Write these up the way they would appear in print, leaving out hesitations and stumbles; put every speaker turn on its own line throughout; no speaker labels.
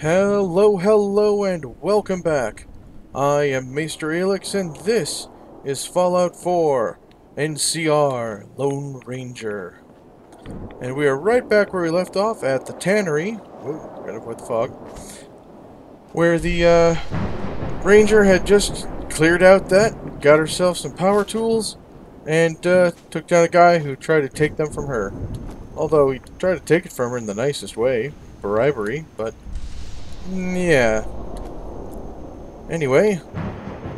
Hello, and welcome back. I am Maester Aelix, and this is Fallout 4 NCR Lone Ranger. And we are right back where we left off at the tannery. Whoa, gotta avoid the fog. Where the Ranger had just cleared out that, got herself some power tools, and took down a guy who tried to take them from her. Although he tried to take it from her in the nicest way, bribery, but yeah. Anyway,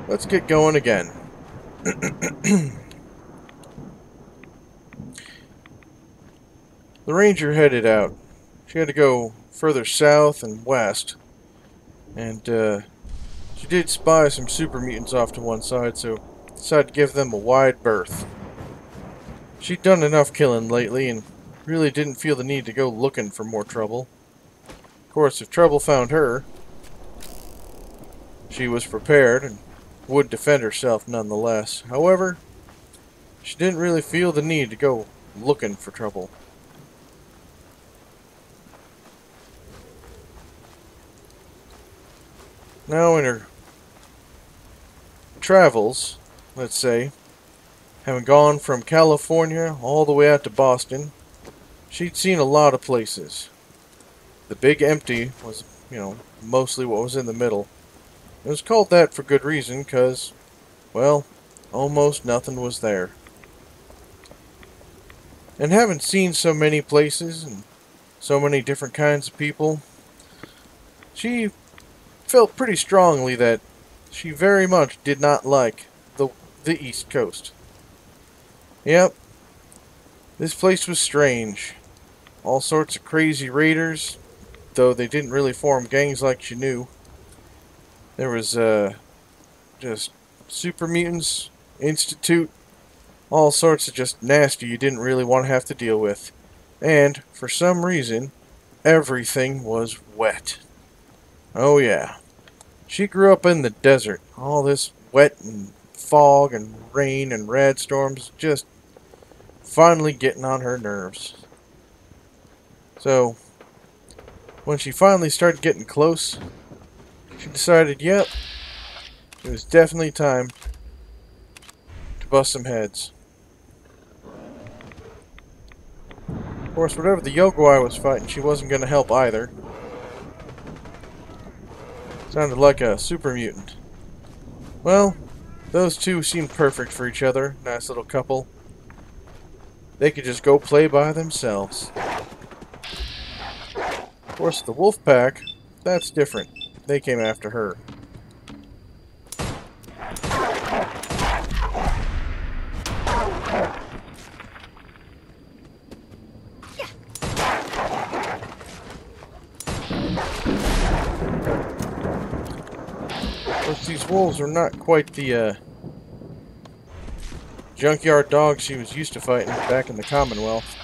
let's get going again. The Ranger headed out. She had to go further south and west, and she did spy some super mutants off to one side, so decided to give them a wide berth. She'd done enough killing lately and really didn't feel the need to go looking for more trouble. Of course, if trouble found her, she was prepared and would defend herself nonetheless. However, she didn't really feel the need to go looking for trouble. Now in her travels, let's say, having gone from California all the way out to Boston, she'd seen a lot of places. The Big Empty was, mostly what was in the middle. It was called that for good reason, because, well, almost nothing was there. And having seen so many places and so many different kinds of people, she felt pretty strongly that she very much did not like the East Coast. Yep, this place was strange. All sorts of crazy raiders, though they didn't really form gangs like she knew. There was, just super mutants, institute, all sorts of just nasty you didn't really want to have to deal with. And, for some reason, everything was wet. Oh yeah. She grew up in the desert. All this wet and fog and rain and rad storms just finally getting on her nerves. So, when she finally started getting close, she decided, yep, it was definitely time to bust some heads. Of course, whatever the Yogoi was fighting, she wasn't going to help either. Sounded like a super mutant. Well, those two seemed perfect for each other. Nice little couple. They could just go play by themselves. Of course, the wolf pack, that's different. They came after her. Of course, these wolves are not quite the junkyard dogs she was used to fighting back in the Commonwealth.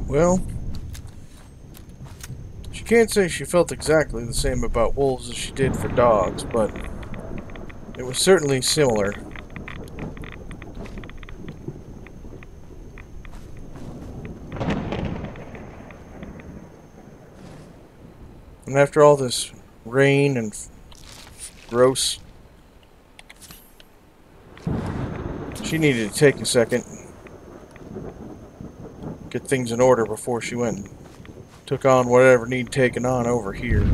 Well, can't say she felt exactly the same about wolves as she did for dogs, but it was certainly similar. And after all this rain and gross, she needed to take a second, get things in order before she went and took on whatever needed taken on over here.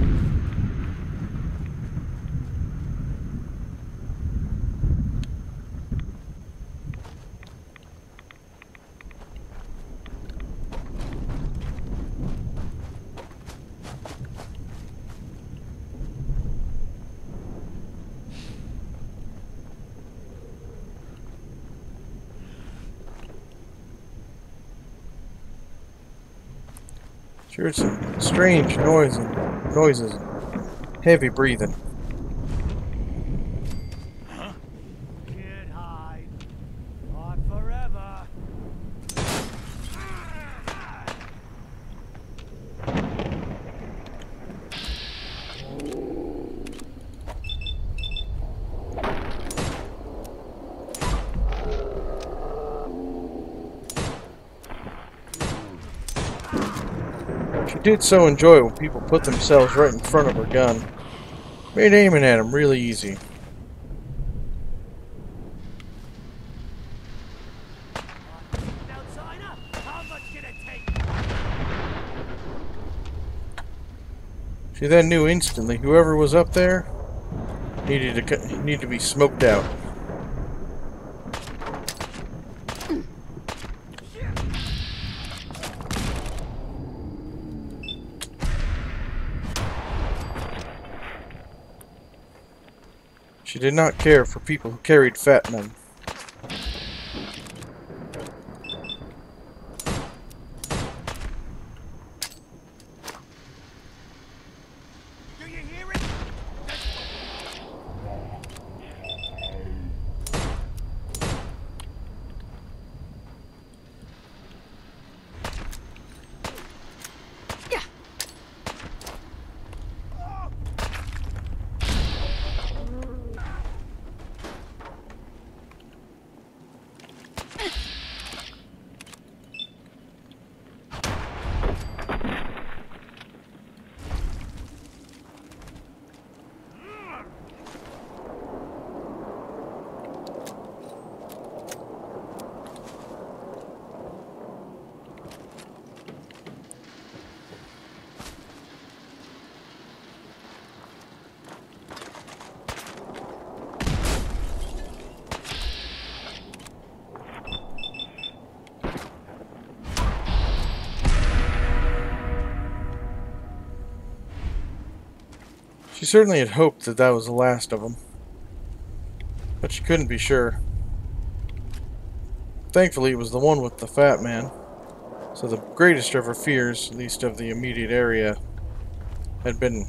She heard some strange noises, heavy breathing.
Can't hide. Not forever.
She did so enjoy when people put themselves right in front of her gun. Made aiming at them really easy.
Outsider, how much can it take?
She then knew instantly whoever was up there needed to be smoked out. She did not care for people who carried fat men.
Do you hear it?
She certainly had hoped that that was the last of them, but she couldn't be sure. Thankfully, it was the one with the fat man, so the greatest of her fears, at least of the immediate area, had been,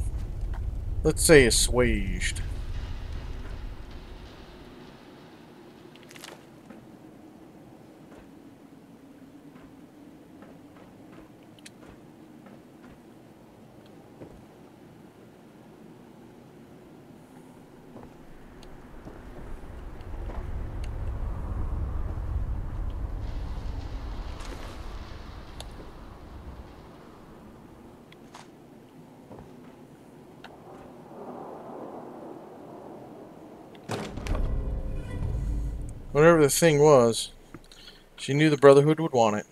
let's say, assuaged. Whatever the thing was, she knew the Brotherhood would want it.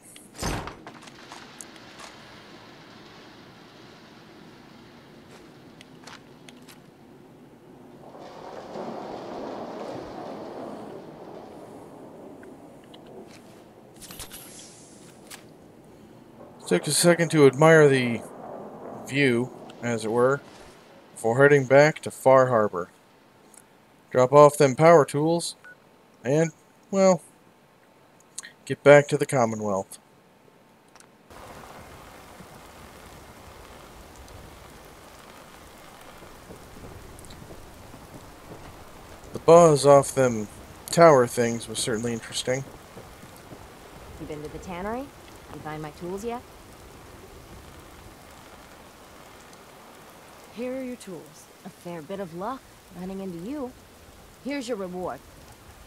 Took a second to admire the view, as it were, before heading back to Far Harbor. Drop off them power tools, and, well, get back to the Commonwealth. The buzz off them tower things was certainly interesting.
You been to the tannery? You find my tools yet? Here are your tools. A fair bit of luck running into you. Here's your reward.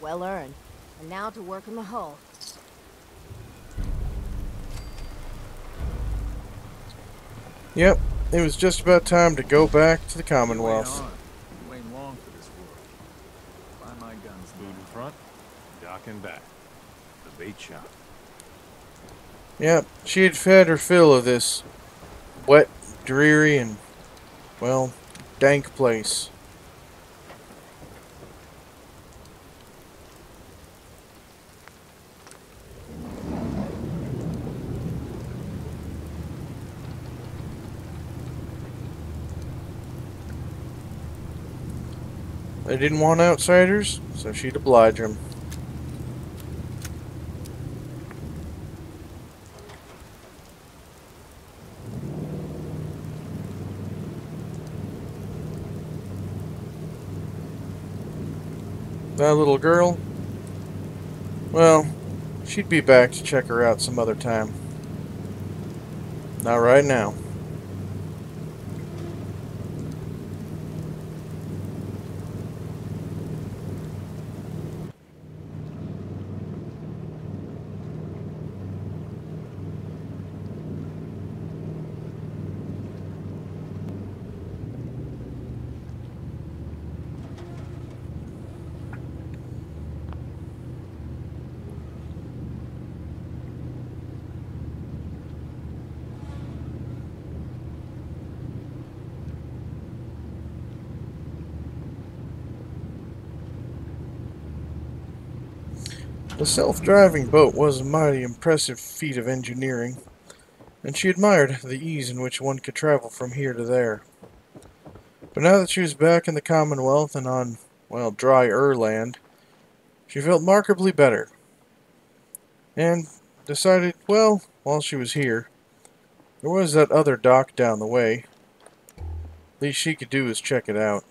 Well earned. And now to work on the hull.
Yep, it was just about time to go back to the Commonwealth.
You ain't long for this world. Buy my guns
Food in front, dock and back. The bait shop.
Yep, she had had her fill of this wet, dreary, and, well, dank place. They didn't want outsiders, so she'd oblige them. That little girl? Well, she'd be back to check her out some other time. Not right now. The self-driving boat was a mighty impressive feat of engineering, and she admired the ease in which one could travel from here to there. But now that she was back in the Commonwealth and on, well, drier land, she felt markedly better, and decided, well, while she was here, there was that other dock down the way. Least she could do was check it out.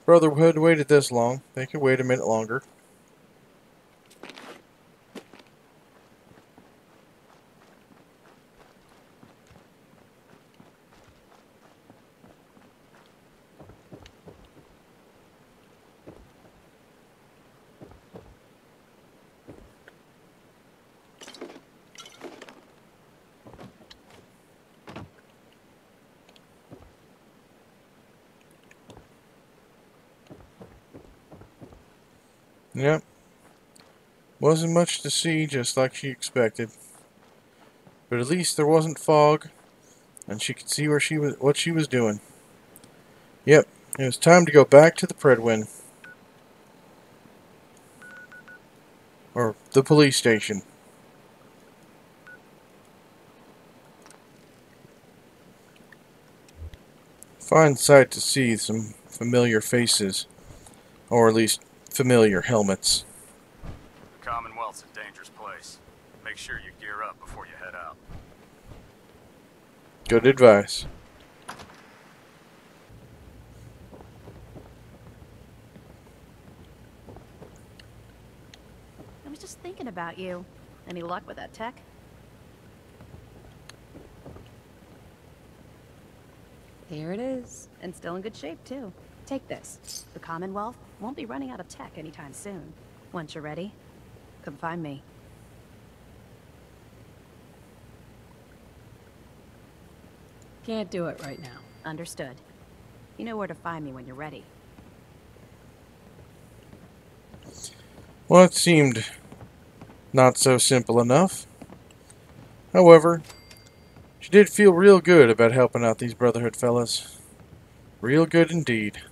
Brotherhood waited this long, they could wait a minute longer. Yep. Wasn't much to see, just like she expected. But at least there wasn't fog, and she could see what she was doing. Yep, it was time to go back to the Predwin. Or the police station. Fine sight to see some familiar faces. Or at least familiar helmets.
The Commonwealth's a dangerous place. Make sure you gear up before you head out.
Good advice.
I was just thinking about you. Any luck with that tech? Here it is, and still in good shape, too. Take this. The Commonwealth won't be running out of tech anytime soon. Once you're ready, come find me.
Can't do it right now.
Understood. You know where to find me when you're ready.
Well, it seemed not so simple enough. However, she did feel real good about helping out these Brotherhood fellas. Real good indeed.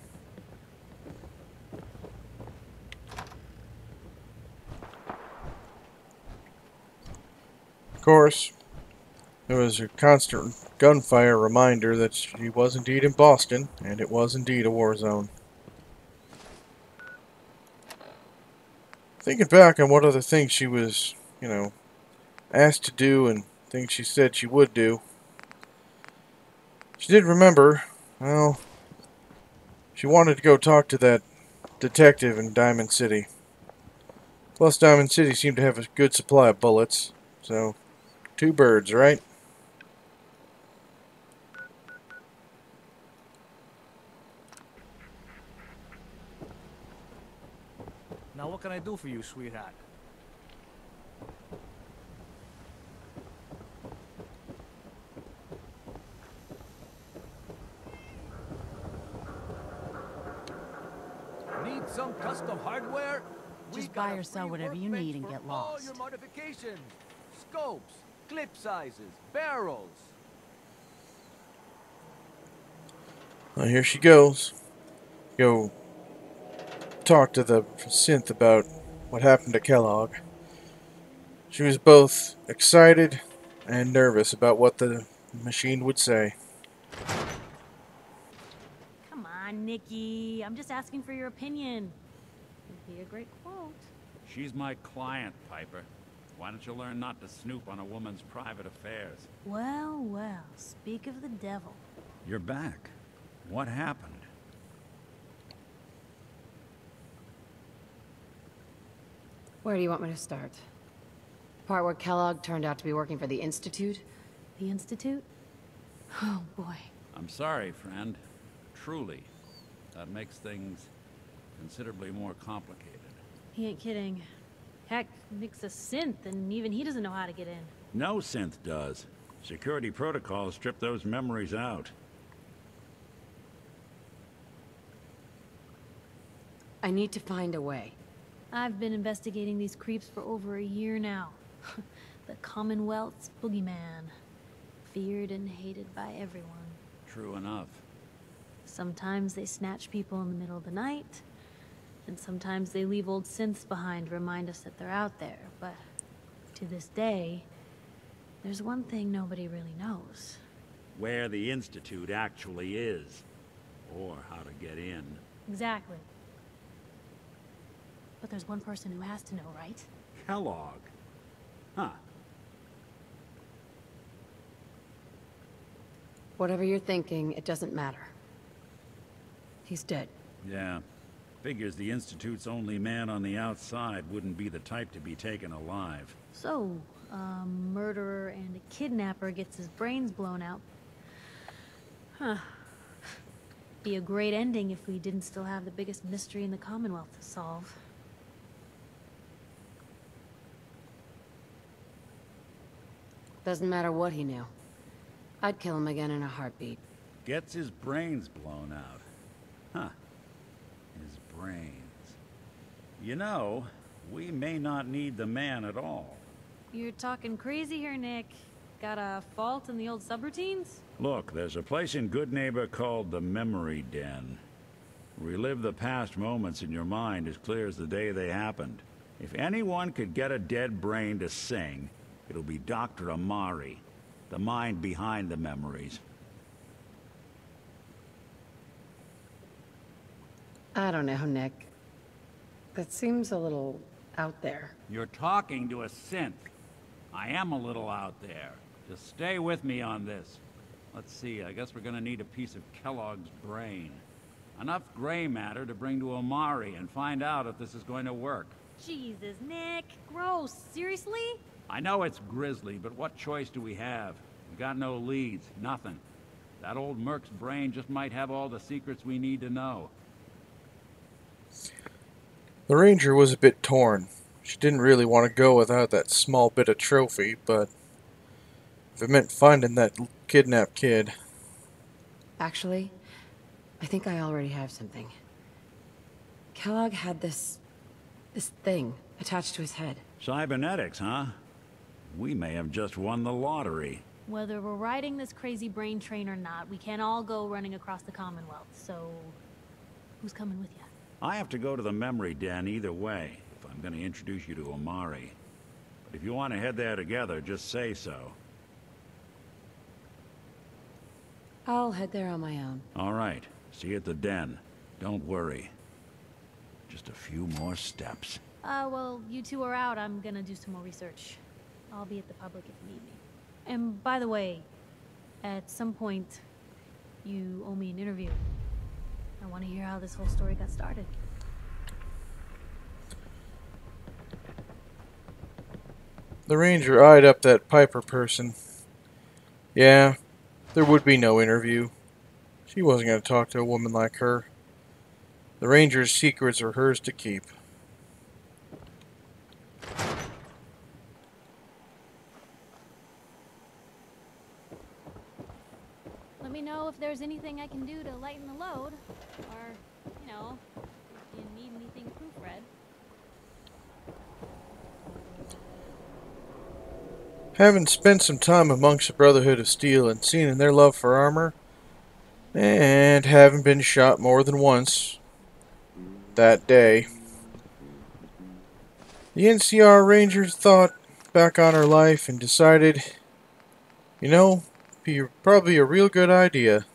Of course, there was a constant gunfire reminder that she was indeed in Boston, and it was indeed a war zone. Thinking back on what other things she was, asked to do and things she said she would do, she did remember, well, she wanted to go talk to that detective in Diamond City. Plus, Diamond City seemed to have a good supply of bullets, so two birds, right?
Now what can I do for you, sweetheart? Need some custom hardware?
Just buy or sell whatever you need and get
All
lost.
your modifications, scopes, clip sizes, barrels.
Well, here she goes. Go talk to the synth about what happened to Kellogg. She was both excited and nervous about what the machine would say.
Come on, Nikki. I'm just asking for your opinion. It'd be a great quote.
She's my client, Piper. Why don't you learn not to snoop on a woman's private affairs?
Well, well, speak of the devil.
You're back. What happened?
Where do you want me to start? Part where Kellogg turned out to be working for the Institute?
The Institute? Oh, boy.
I'm sorry, friend. Truly. That makes things considerably more complicated.
He ain't kidding. Heck, Nick's a synth, and even he doesn't know how to get in.
No synth does. Security protocols strip those memories out.
I need to find a way.
I've been investigating these creeps for over a year now. The Commonwealth's boogeyman. Feared and hated by everyone.
True enough.
Sometimes they snatch people in the middle of the night, and sometimes they leave old synths behind to remind us that they're out there. But to this day, there's one thing nobody really knows.
Where the Institute actually is. Or how to get in.
Exactly. But there's one person who has to know, right?
Kellogg. Huh.
Whatever you're thinking, it doesn't matter. He's dead.
Yeah. Figures the Institute's only man on the outside wouldn't be the type to be taken alive.
So, a murderer and a kidnapper gets his brains blown out. Huh. Be a great ending if we didn't still have the biggest mystery in the Commonwealth to solve.
Doesn't matter what he knew. I'd kill him again in a heartbeat.
Gets his brains blown out. Huh. His brains. You know, we may not need the man at all.
You're talking crazy here, Nick. Got a fault in the old subroutines?
Look, there's a place in Good Neighbor called the Memory Den. Relive the past moments in your mind as clear as the day they happened. If anyone could get a dead brain to sing, it'll be Dr. Amari, the mind behind the memories.
I don't know, Nick. That seems a little out there.
You're talking to a synth. I am a little out there. Just stay with me on this. Let's see, I guess we're gonna need a piece of Kellogg's brain. Enough gray matter to bring to Amari and find out if this is going to work.
Jesus, Nick. Gross. Seriously?
I know it's grisly, but what choice do we have? We got no leads, nothing. That old merc's brain just might have all the secrets we need to know.
The Ranger was a bit torn. She didn't really want to go without that small bit of trophy, but if it meant finding that kidnapped kid...
Actually, I think I already have something. Kellogg had this thing attached to his head.
Cybernetics, huh? We may have just won the lottery.
Whether we're riding this crazy brain train or not, we can't all go running across the Commonwealth, so... who's coming with you?
I have to go to the Memory Den either way, if I'm going to introduce you to Amari. But if you want to head there together, just say so.
I'll head there on my own.
All right. See you at the den. Don't worry. Just a few more steps.
Well, you two are out. I'm gonna do some more research. I'll be at the public if you need me. And by the way, at some point, you owe me an interview. I want to hear how this whole story got started.
The Ranger eyed up that Piper person. Yeah, there would be no interview. She wasn't going to talk to a woman like her. The Ranger's secrets are hers to keep.
know if there's anything I can do to lighten the load. Or, you know, if you need anything proofread.
Having spent some time amongst the Brotherhood of Steel and seeing their love for armor, and having been shot more than once that day, the NCR Rangers thought back on her life and decided, you know, it'd be probably a real good idea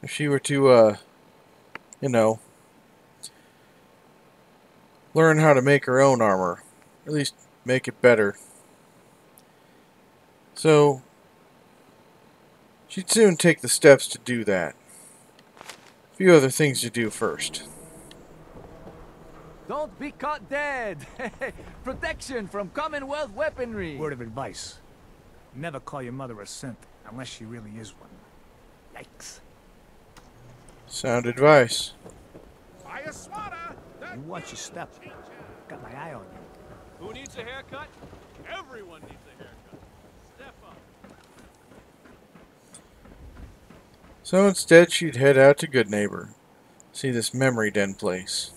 if she were to, you know, learn how to make her own armor. At least make it better. So, she'd soon take the steps to do that. A few other things to do first.
Don't be caught dead. Protection from Commonwealth weaponry.
Word of advice. Never call your mother a synth unless she really is one. Yikes.
Sound advice.
You watch your step. Got my eye on you.
Who needs a haircut? Everyone needs a haircut. Step up.
So instead, she'd head out to Good Neighbor. See this memory den place.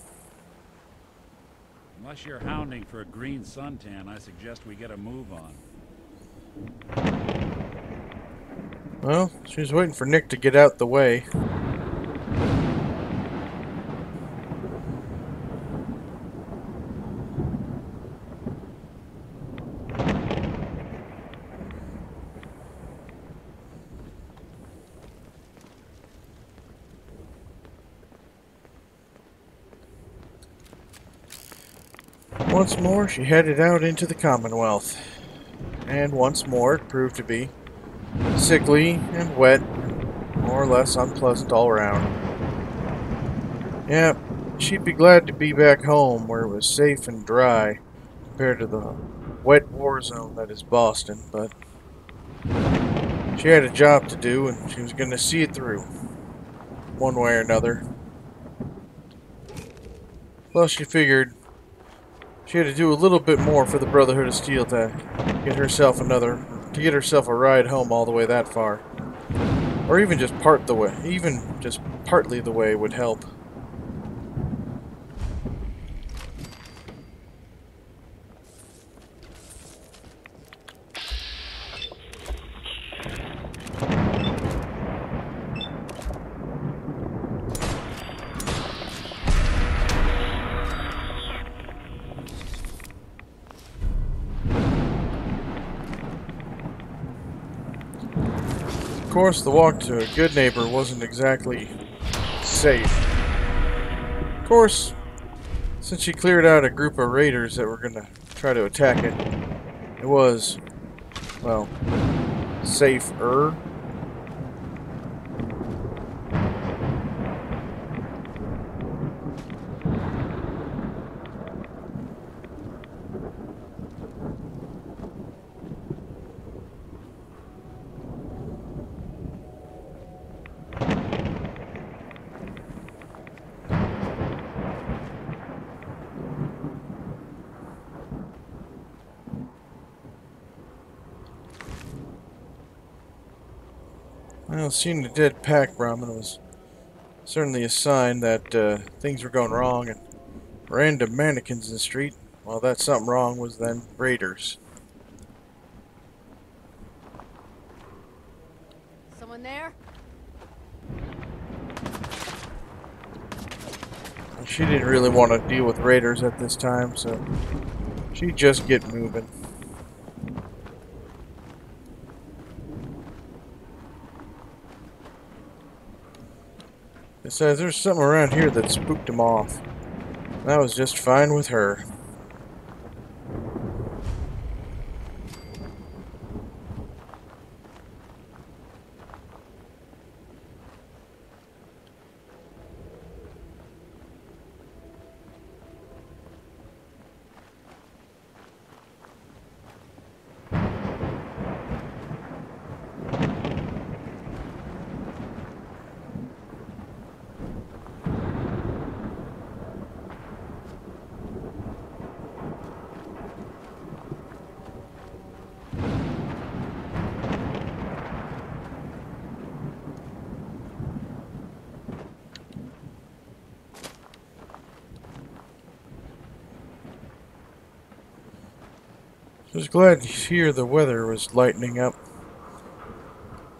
Unless you're hounding for a green suntan, I suggest we get a move on.
Well, she was waiting for Nick to get out the way. Once more, she headed out into the Commonwealth. And once more, it proved to be sickly and wet, more or less unpleasant all around. Yeah, she'd be glad to be back home where it was safe and dry compared to the wet war zone that is Boston, but she had a job to do and she was going to see it through, one way or another. Plus, she figured she had to do a little bit more for the Brotherhood of Steel to get herself a ride home all the way that far. Or even just partly the way would help. Of course, the walk to a Good Neighbor wasn't exactly safe. Of course, since she cleared out a group of raiders that were going to try to attack it, it was, well, safer. Well, seeing the dead pack Brahmin was certainly a sign that things were going wrong, and random mannequins in the street, well, that's something wrong, was then raiders.
Someone there?
And she didn't really want to deal with raiders at this time, so she'd just get moving. It says there's something around here that spooked him off. That was just fine with her. I was glad to hear the weather was lightening up,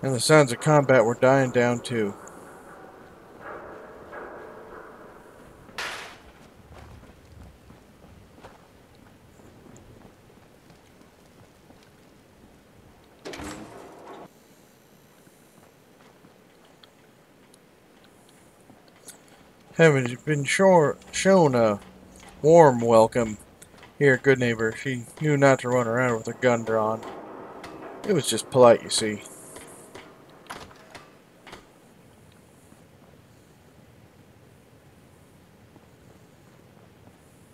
and the sounds of combat were dying down too. Having been shown a warm welcome here, good neighbor, she knew not to run around with her gun drawn. It was just polite, you see.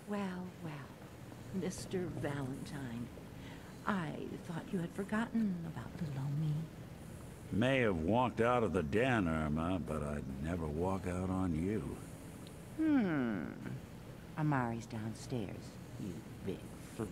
Well, well, Mr. Valentine. I thought you had forgotten about little me.
May have walked out of the den, Irma, but I'd never walk out on you.
Amari's downstairs, you big flirt.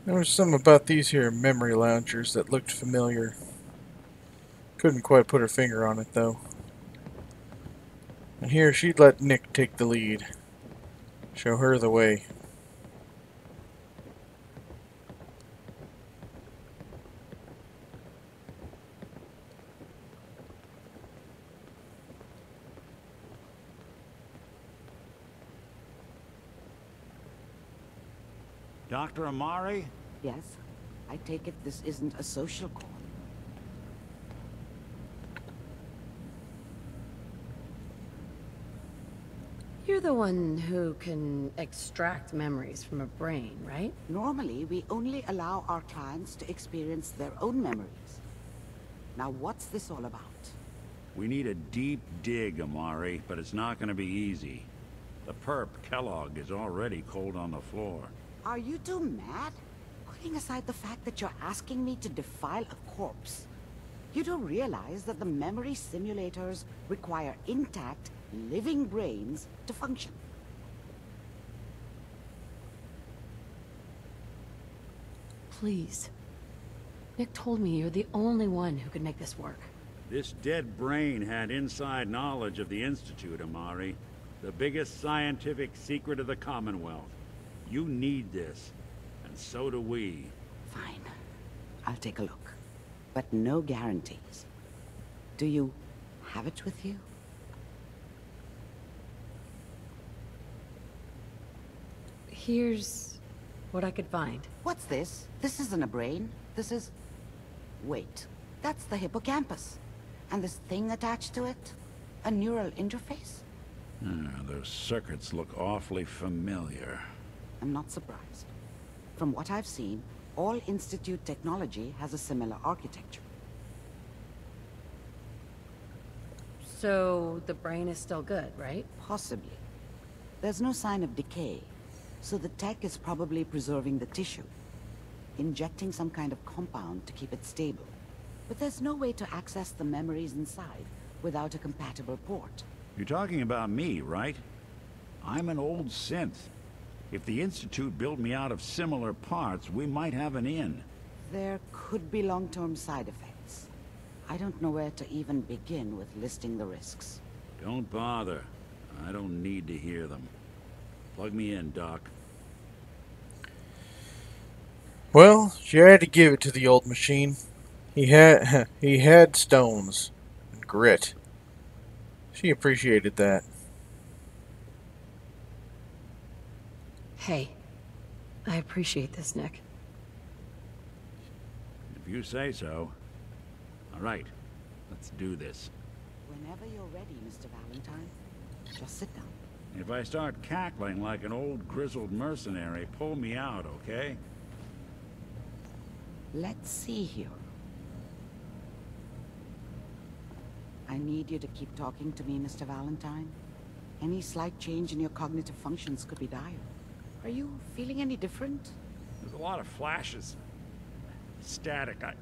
There was something about these here memory loungers that looked familiar. Couldn't quite put her finger on it, though. And here she'd let Nick take the lead. Show her the way.
Dr. Amari?
Yes? I take it this isn't a social call.
You're the one who can extract memories from a brain, right?
Normally, we only allow our clients to experience their own memories. Now, what's this all about?
We need a deep dig, Amari, but it's not gonna be easy. The perp, Kellogg, is already cold on the floor.
Are you two mad? Putting aside the fact that you're asking me to defile a corpse, you do realize that the memory simulators require intact, living brains to function.
Please. Nick told me you're the only one who could make this work.
This dead brain had inside knowledge of the Institute, Amari. The biggest scientific secret of the Commonwealth. You need this, and so do we.
Fine. I'll take a look. But no guarantees. Do you have it with you?
Here's what I could find.
What's this? This isn't a brain. This is... Wait. That's the hippocampus. And this thing attached to it? A neural interface?
Those circuits look awfully familiar.
I'm not surprised. From what I've seen, all Institute technology has a similar architecture.
So the brain is still good, right?
Possibly. There's no sign of decay, so the tech is probably preserving the tissue, injecting some kind of compound to keep it stable. But there's no way to access the memories inside without a compatible port.
You're talking about me, right? I'm an old synth. If the Institute built me out of similar parts, we might have an in.
There could be long-term side effects. I don't know where to even begin with listing the risks.
Don't bother. I don't need to hear them. Plug me in, Doc.
Well, she had to give it to the old machine. He had stones and grit. She appreciated that.
Hey, I appreciate this, Nick.
If you say so. All right, let's do this.
Whenever you're ready, Mr. Valentine, just sit down.
If I start cackling like an old grizzled mercenary, pull me out, okay?
Let's see here. I need you to keep talking to me, Mr. Valentine. Any slight change in your cognitive functions could be dire. Are you feeling any different?
There's a lot of flashes. Static. I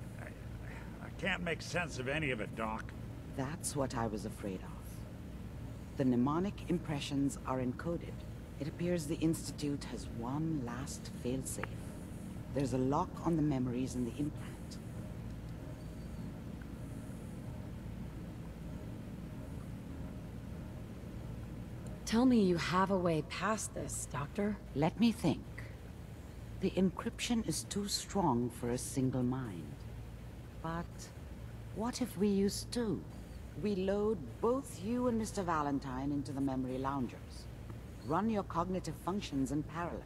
can't make sense of any of it, Doc.
That's what I was afraid of. The mnemonic impressions are encoded. It appears the Institute has one last failsafe. There's a lock on the memories in the implant.
tell me you have a way past this, Doctor.
Let me think. The encryption is too strong for a single mind. But what if we use two? We load both you and Mr. Valentine into the memory loungers. Run your cognitive functions in parallel.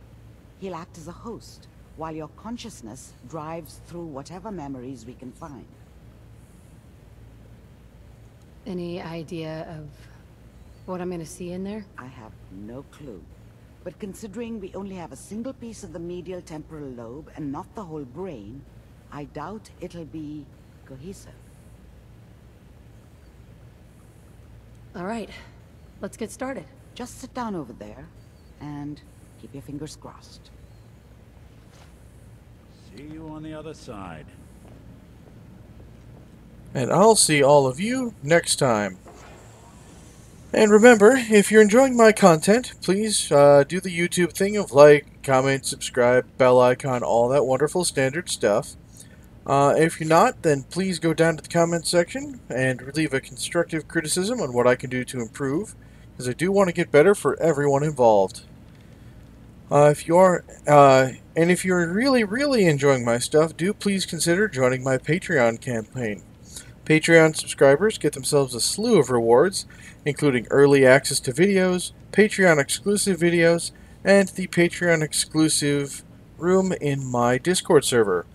He'll act as a host, while your consciousness drives through whatever memories we can find.
Any idea of what I'm gonna see in there?
I have no clue. But considering we only have a single piece of the medial temporal lobe and not the whole brain, I doubt it'll be cohesive.
All right, let's get started.
Just sit down over there and keep your fingers crossed.
See you on the other side.
And I'll see all of you next time. And remember, if you're enjoying my content, please do the YouTube thing of like, comment, subscribe, bell icon, all that wonderful standard stuff. If you're not, then please go down to the comment section and leave a constructive criticism on what I can do to improve, because I do want to get better for everyone involved. If you're really enjoying my stuff, do please consider joining my Patreon campaign. Patreon subscribers get themselves a slew of rewards, including early access to videos, Patreon exclusive videos, and the Patreon exclusive room in my Discord server.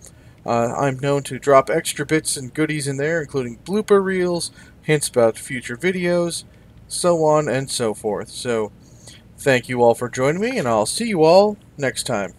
I'm known to drop extra bits and goodies in there, including blooper reels, hints about future videos, so on and so forth. So, thank you all for joining me, and I'll see you all next time.